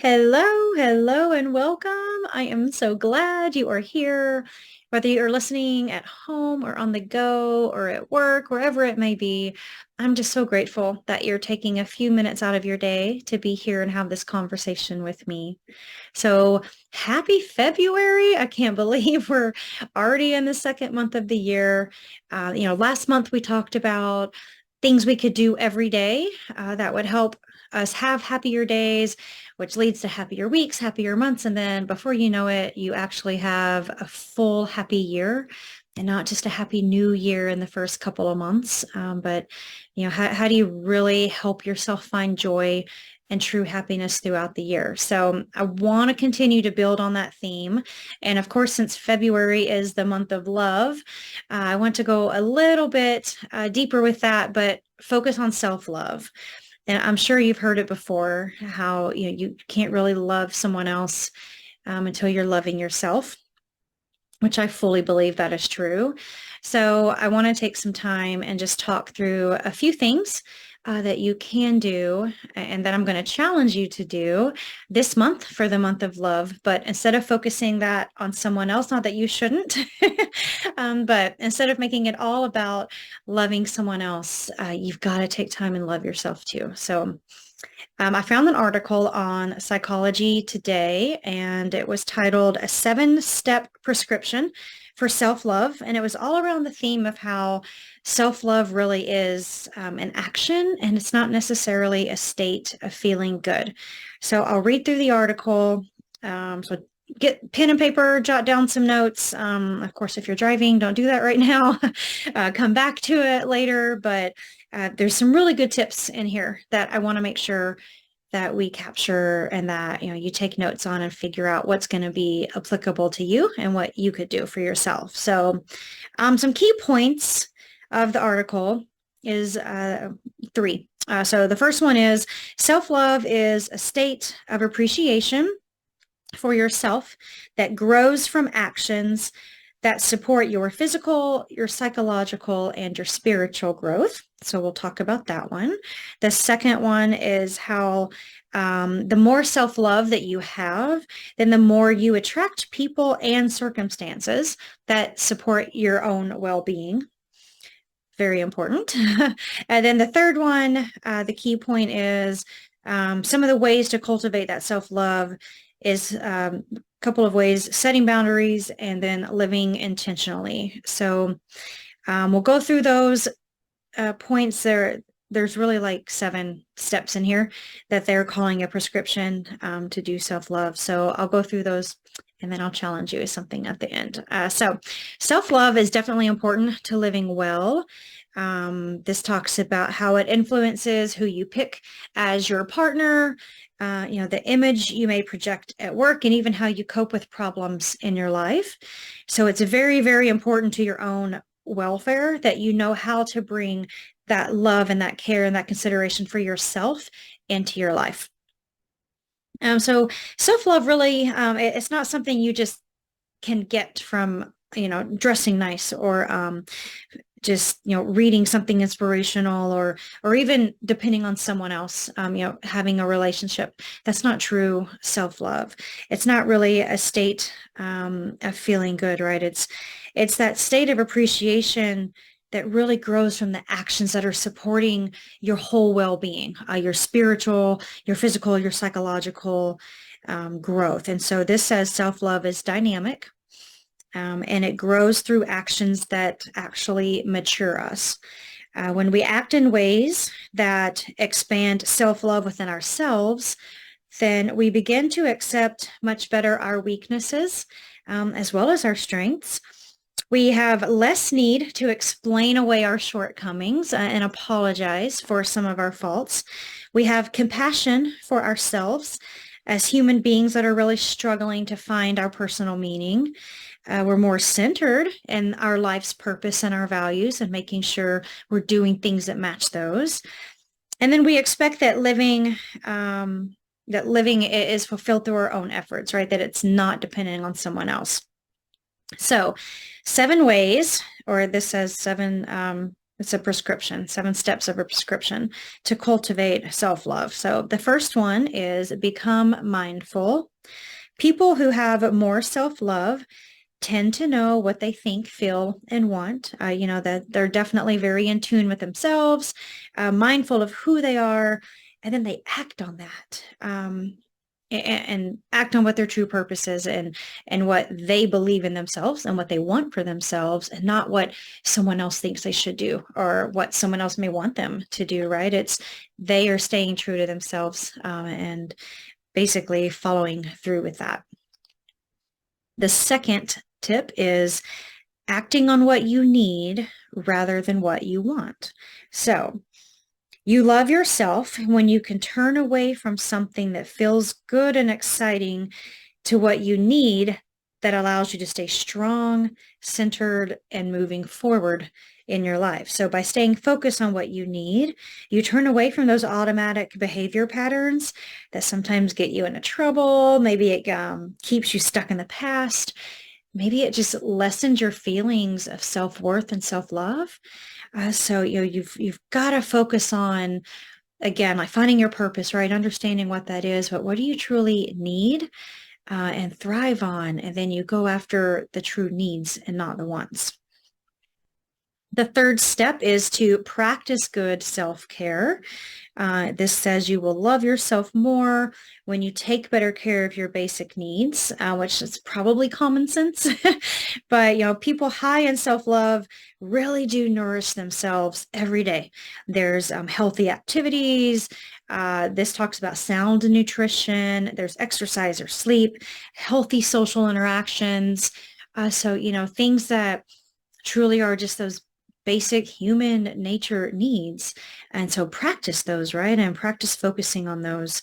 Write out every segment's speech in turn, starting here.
Hello, and welcome. I am so glad you are here. Whether you are listening at home or on the go or at work, wherever it may be, I'm just so grateful that you're taking a few minutes out of your day to be here and have this conversation with me. So happy February. I can't believe we're already in the second month of the year. Last month we talked about things we could do every day that would help us have happier days, which leads to happier weeks, happier months. And then before you know it, you actually have a full happy year and not just a happy new year in the first couple of months. How do you really help yourself find joy and true happiness throughout the year? So I want to continue to build on that theme. And of course, since February is the month of love, I want to go a little bit deeper with that, but focus on self-love. And I'm sure you've heard it before, how you can't really love someone else until you're loving yourself, which I fully believe that is true. So I want to take some time and just talk through a few things that you can do and that I'm going to challenge you to do this month for the month of love. But instead of focusing that on someone else, not that you shouldn't, but instead of making it all about loving someone else, you've got to take time and love yourself too. So I found an article on Psychology Today, and it was titled A Seven-Step Prescription for Self-Love. And it was all around the theme of how self-love really is an action, and it's not necessarily a state of feeling good. So I'll read through the article. So get pen and paper, jot down some notes. Of course, if you're driving, don't do that right now. Come back to it later, but there's some really good tips in here that I want to make sure that we capture and that you take notes on and figure out what's going to be applicable to you and what you could do for yourself. So some key points of the article is three. So the first one is self-love is a state of appreciation for yourself that grows from actions that support your physical, your psychological, and your spiritual growth. So we'll talk about that one. The second one is how the more self-love that you have, then the more you attract people and circumstances that support your own well-being. Very important. And then the third one, the key point is some of the ways to cultivate that self-love is a couple of ways: setting boundaries and then living intentionally. So we'll go through those points there. There's really like 7 steps in here that they're calling a prescription to do self-love. So I'll go through those and then I'll challenge you with something at the end. So self-love is definitely important to living well. This talks about how it influences who you pick as your partner, the image you may project at work, and even how you cope with problems in your life. So it's very, very important to your own welfare that you know how to bring that love and that care and that consideration for yourself into your life. So self-love really, it's not something you just can get from, dressing nice or just, reading something inspirational or even depending on someone else, having a relationship. That's not true self-love. It's not really a state of feeling good, right? It's that state of appreciation that really grows from the actions that are supporting your whole well-being, your spiritual, your physical, your psychological growth. And so this says self-love is dynamic, and it grows through actions that actually mature us. When we act in ways that expand self-love within ourselves, then we begin to accept much better our weaknesses, as well as our strengths. We have less need to explain away our shortcomings and apologize for some of our faults. We have compassion for ourselves as human beings that are really struggling to find our personal meaning. We're more centered in our life's purpose and our values and making sure we're doing things that match those. And then we expect that living is fulfilled through our own efforts, right? That it's not dependent on someone else. So 7 ways, or this says 7 It's a prescription, 7 steps of a prescription to cultivate self-love. So the first one is become mindful. People who have more self-love tend to know what they think, feel, and want. That they're definitely very in tune with themselves, mindful of who they are, and then they act on that. And act on what their true purpose is and what they believe in themselves and what they want for themselves, and not what someone else thinks they should do or what someone else may want them to do, right? It's they are staying true to themselves, and basically following through with that. The second tip is acting on what you need rather than what you want. So you love yourself when you can turn away from something that feels good and exciting to what you need that allows you to stay strong, centered, and moving forward in your life. So by staying focused on what you need, you turn away from those automatic behavior patterns that sometimes get you into trouble. Maybe it keeps you stuck in the past. Maybe it just lessens your feelings of self-worth and self-love. So you've got to focus on, again, like finding your purpose, right? Understanding what that is, but what do you truly need and thrive on? And then you go after the true needs and not the wants. The third step is to practice good self-care. This says you will love yourself more when you take better care of your basic needs, which is probably common sense. But, people high in self-love really do nourish themselves every day. There's healthy activities. This talks about sound nutrition. There's exercise or sleep, healthy social interactions. So, things that truly are just those basic human nature needs. And so practice those, right? And practice focusing on those,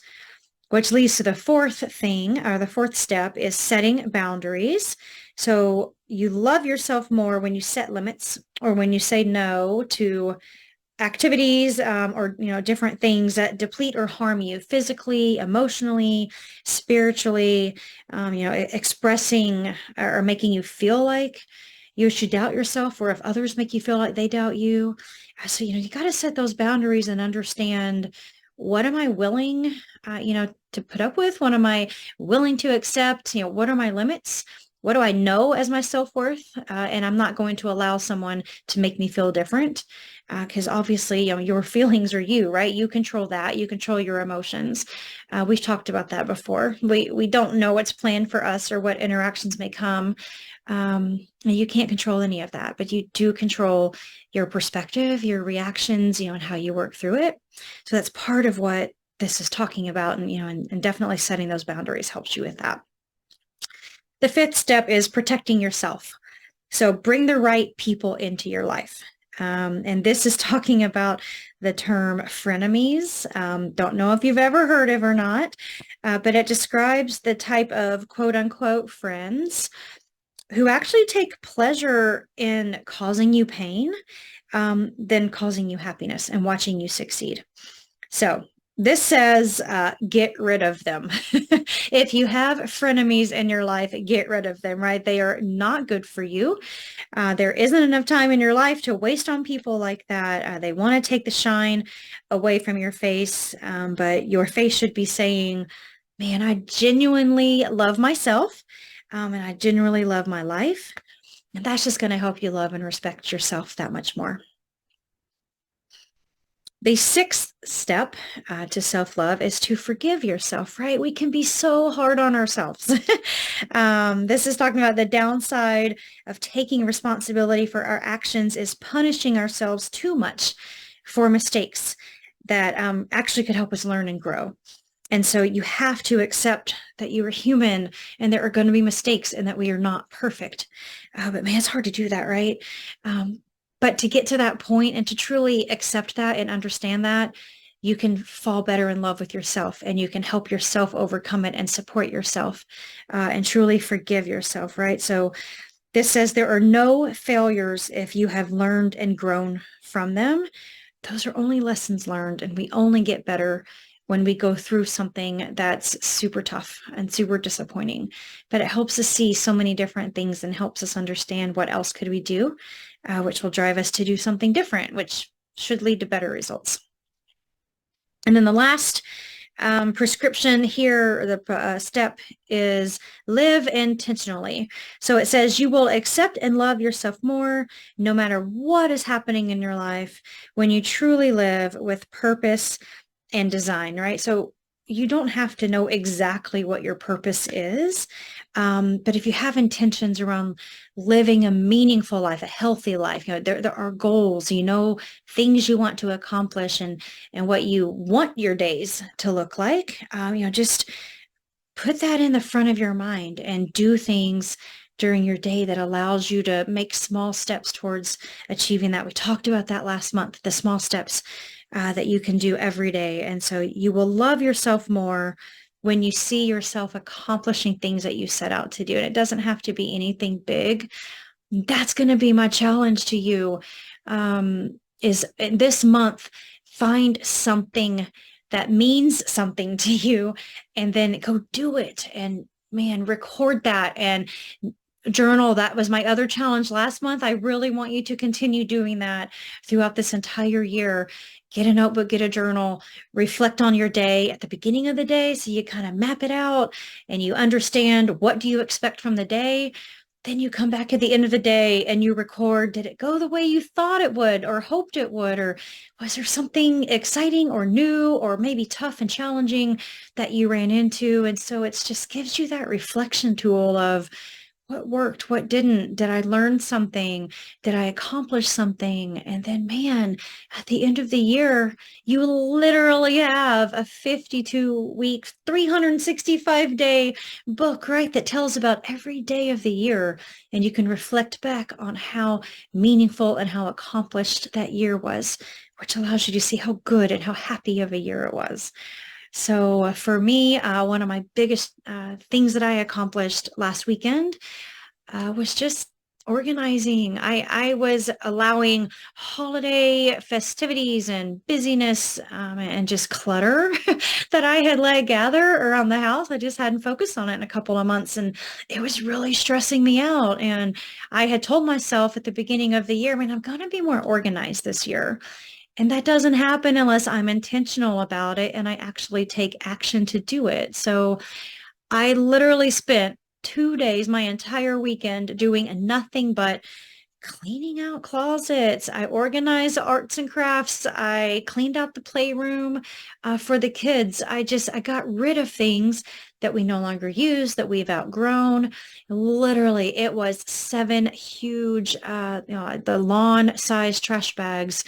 which leads to the fourth thing, or the fourth step is setting boundaries. So you love yourself more when you set limits or when you say no to activities or different things that deplete or harm you physically, emotionally, spiritually, expressing or making you feel like you should doubt yourself, or if others make you feel like they doubt you. So, you got to set those boundaries and understand, what am I willing, to put up with? What am I willing to accept? What are my limits? What do I know as my self-worth? And I'm not going to allow someone to make me feel different, because obviously, your feelings are you, right? You control that. You control your emotions. We've talked about that before. We don't know what's planned for us or what interactions may come. You can't control any of that, but you do control your perspective, your reactions, and how you work through it. So that's part of what this is talking about. And definitely setting those boundaries helps you with that. The fifth step is protecting yourself. So bring the right people into your life. And this is talking about the term frenemies. Don't know if you've ever heard of or not, but it describes the type of quote unquote friends who actually take pleasure in causing you pain, than causing you happiness and watching you succeed. So this says, get rid of them. If you have frenemies in your life, get rid of them, right? They are not good for you. There isn't enough time in your life to waste on people like that. They want to take the shine away from your face, but your face should be saying, man, I genuinely love myself. And I genuinely love my life. And that's just going to help you love and respect yourself that much more. The sixth step to self-love is to forgive yourself, right? We can be so hard on ourselves. This is talking about the downside of taking responsibility for our actions is punishing ourselves too much for mistakes that actually could help us learn and grow. And so you have to accept that you are human and there are going to be mistakes and that we are not perfect. But man, it's hard to do that, right? But to get to that point and to truly accept that and understand that, you can fall better in love with yourself and you can help yourself overcome it and support yourself and truly forgive yourself, right? So this says there are no failures if you have learned and grown from them. Those are only lessons learned, and we only get better when we go through something that's super tough and super disappointing. But it helps us see so many different things and helps us understand what else could we do, which will drive us to do something different, which should lead to better results. And then the last prescription here, the step is live intentionally. So it says you will accept and love yourself more no matter what is happening in your life when you truly live with purpose and design, right? So you don't have to know exactly what your purpose is. But if you have intentions around living a meaningful life, a healthy life, there are goals, things you want to accomplish and what you want your days to look like, just put that in the front of your mind and do things during your day that allows you to make small steps towards achieving that. We talked about that last month, the small steps that you can do every day. And so you will love yourself more when you see yourself accomplishing things that you set out to do. And it doesn't have to be anything big. That's going to be my challenge to you, is this month, find something that means something to you and then go do it. And man, record that and journal. That was my other challenge last month. I really want you to continue doing that throughout this entire year. Get a notebook, get a journal, reflect on your day at the beginning of the day so you kind of map it out and you understand what do you expect from the day. Then you come back at the end of the day and you record, did it go the way you thought it would or hoped it would? Or was there something exciting or new or maybe tough and challenging that you ran into? And so it just gives you that reflection tool of what worked, what didn't, did I learn something, did I accomplish something? And then, man, at the end of the year, you literally have a 52-week, 365-day book, right, that tells about every day of the year. And you can reflect back on how meaningful and how accomplished that year was, which allows you to see how good and how happy of a year it was. So for me, one of my biggest things that I accomplished last weekend was just organizing. I was allowing holiday festivities and busyness and just clutter that I had let gather around the house. I just hadn't focused on it in a couple of months, and it was really stressing me out. And I had told myself at the beginning of the year, I'm going to be more organized this year. And that doesn't happen unless I'm intentional about it and I actually take action to do it. So I literally spent 2 days, my entire weekend, doing nothing but cleaning out closets. I organized arts and crafts. I cleaned out the playroom for the kids. I got rid of things that we no longer use, that we've outgrown. Literally, it was 7 huge, the lawn-sized trash bags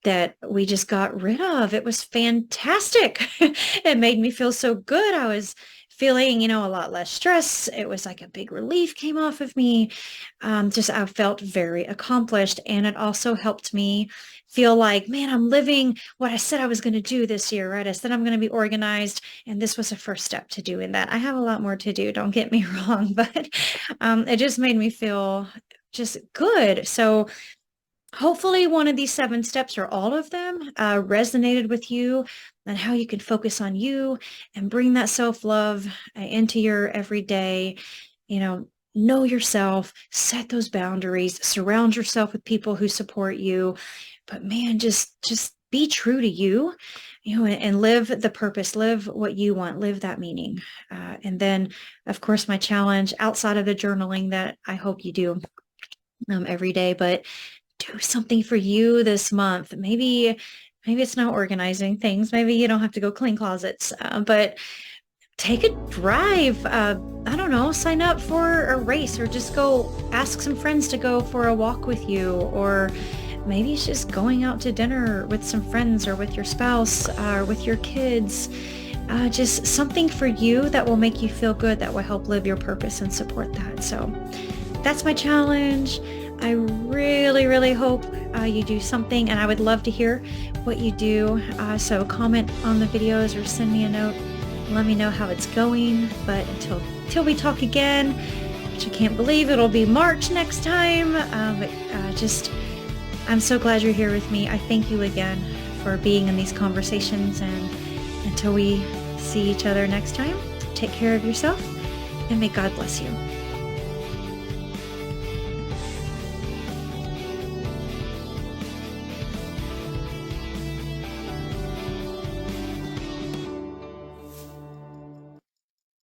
that we just got rid of. It was fantastic. It made me feel so good. I was feeling, a lot less stress. It was like a big relief came off of me. I felt very accomplished. And it also helped me feel like, man, I'm living what I said I was going to do this year, right? I said I'm going to be organized. And this was a first step to doing that. I have a lot more to do. Don't get me wrong, but it just made me feel just good. So hopefully one of these 7 steps or all of them resonated with you and how you can focus on you and bring that self-love into your everyday, know yourself, set those boundaries, surround yourself with people who support you. But man, just be true to you, and live the purpose, live what you want, live that meaning. And then, of course, my challenge outside of the journaling that I hope you do every day, but do something for you this month. Maybe it's not organizing things. Maybe you don't have to go clean closets, but take a drive. I don't know, sign up for a race or just go ask some friends to go for a walk with you. Or maybe it's just going out to dinner with some friends or with your spouse or with your kids. Just something for you that will make you feel good, that will help live your purpose and support that. So that's my challenge. I really, really hope you do something, and I would love to hear what you do. So comment on the videos or send me a note. Let me know how it's going. But until we talk again, which I can't believe it'll be March next time. I'm so glad you're here with me. I thank you again for being in these conversations and Until we see each other next time, take care of yourself and may God bless you.